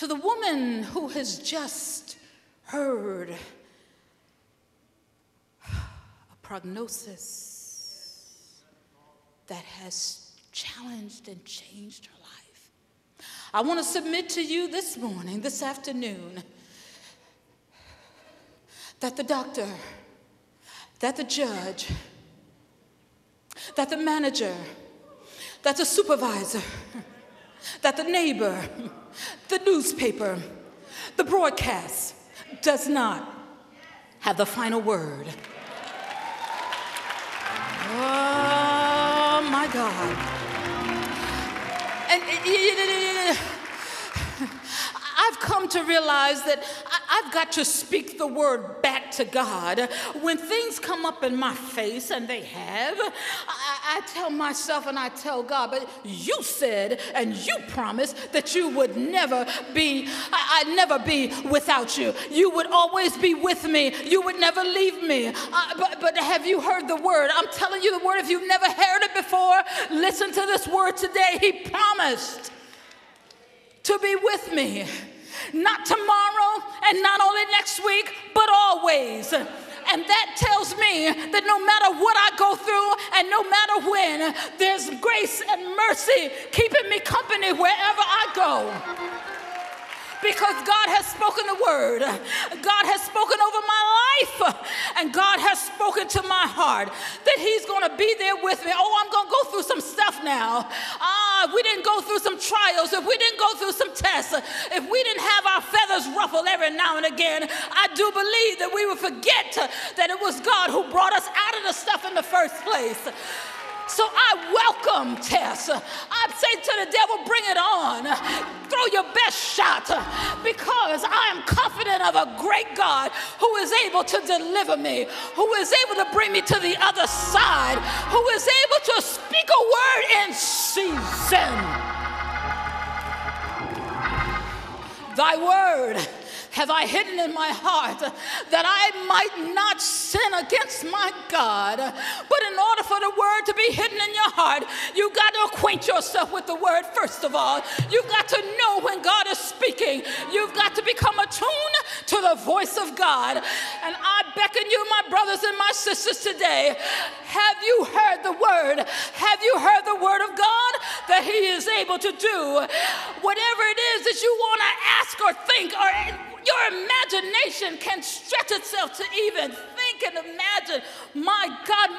To the woman who has just heard a prognosis that has challenged and changed her life, I want to submit to you this morning, this afternoon, that the doctor, that the judge, that the manager, that the supervisor, that the neighbor, the newspaper, the broadcast does not have the final word. Oh my God. And I've come to realize that I've got to speak the word back to God. When things come up in my face, and they have, I tell myself and I tell God, but you said and you promised that you would never be, I'd never be without you. You would always be with me. You would never leave me. But have you heard the word? I'm telling you the word. If you've never heard it before, listen to this word today. He promised to be with me. Not tomorrow and not only next week, but always. And that tells me that no matter what I go through and no matter when, there's grace and mercy keeping me company wherever I go. Because God has spoken the word. God has spoken over my life. And God has spoken to my heart that he's going to be there with me. Oh, I'm going to go through some stuff now. We didn't go through some trials. If we didn't go through some tests, if we didn't have our feathers ruffled every now and again, I do believe that we would forget that it was God who brought us out of the stuff in the first place. So I welcome tests. I say to the devil, bring it on. Throw your best shot, because I am confident of a great God who is able to deliver me, who is able to bring me to the other side, who is able to speak a word in season. Thy word have I hidden in my heart that I might not sin against my God. But in order for the word to be hidden in your heart, you've got to acquaint yourself with the word first of all. You've got to know when God is speaking. You've got to become attuned to the voice of God. And I beckon you, my brothers and my sisters, today, have you heard the word? Have you heard the word of God? That he is able to do whatever it is that you want to ask or think, or your imagination can stretch itself to even think and imagine. My God,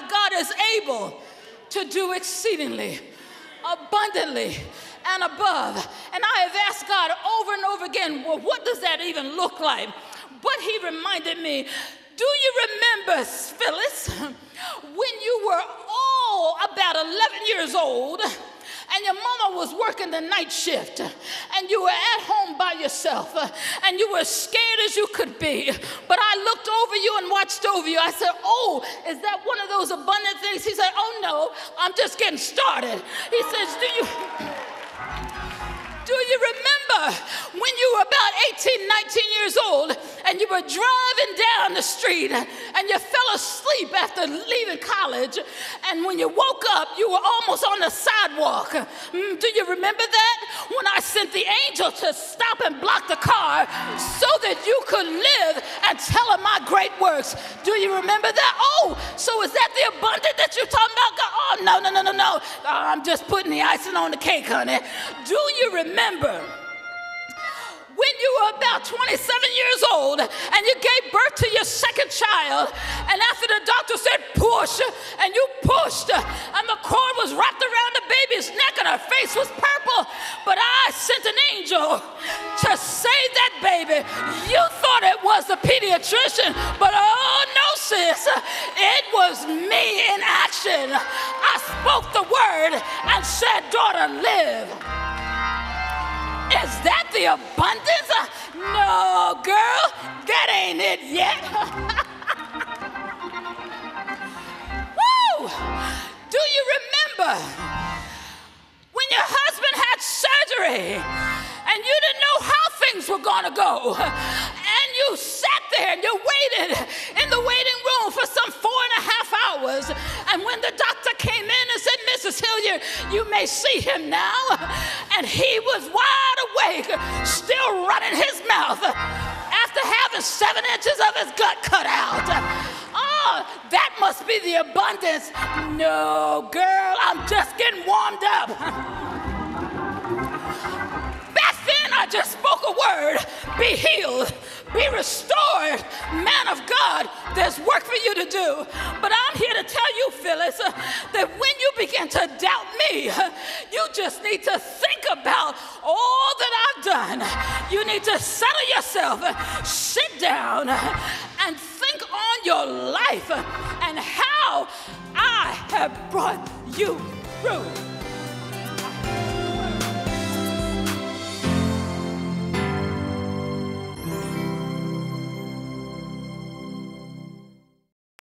God is able to do exceedingly, abundantly, and above. And I have asked God over and over again, well, what does that even look like? But he reminded me, do you remember, Phyllis, when you were all about 11 years old, and your mama was working the night shift, and you were at home by yourself, and you were scared as you could be, but I looked over you and watched over you. I said, oh, is that one of those abundant things? He said, oh no, I'm just getting started. He says, do you remember when you were about 18, 19 years old, and you were driving down the street and you fell asleep after leaving college, and when you woke up, you were almost on the sidewalk? Do you remember that? When I sent the angel to stop and block the car so that you could live and tell of my great works. Do you remember that? Oh, so is that the abundance that you're talking about? Oh, no. I'm just putting the icing on the cake, honey. Do you remember when you were about 27 years old and you gave birth to your second child, and after the doctor said push, and you pushed, and the cord was wrapped around the baby's neck and her face was purple, but I sent an angel to save that baby? You thought it was the pediatrician, but oh no, sis, it was me in action. I spoke the word and said, daughter, live. Is that the abundance? No, girl, that ain't it yet. Woo! Do you remember when your husband had surgery and you didn't know how things were going to go, and you sat there and you waited in the waiting room for some 4.5 hours. And when the doctor came in and said, Mrs. Hilliard, you may see him now. And he was wide awake, still running his mouth after having 7 inches of his gut cut out. Oh, that must be the abundance. No, girl, I'm just getting warmed up. Back then, I just spoke a word. Be healed. Be restored. Man of God, there's work for you to do. But I'm here to tell you, Phyllis, that when you begin to doubt me, you just need to think about all that I've done. You need to settle yourself, sit down, and think on your life and how I have brought you through.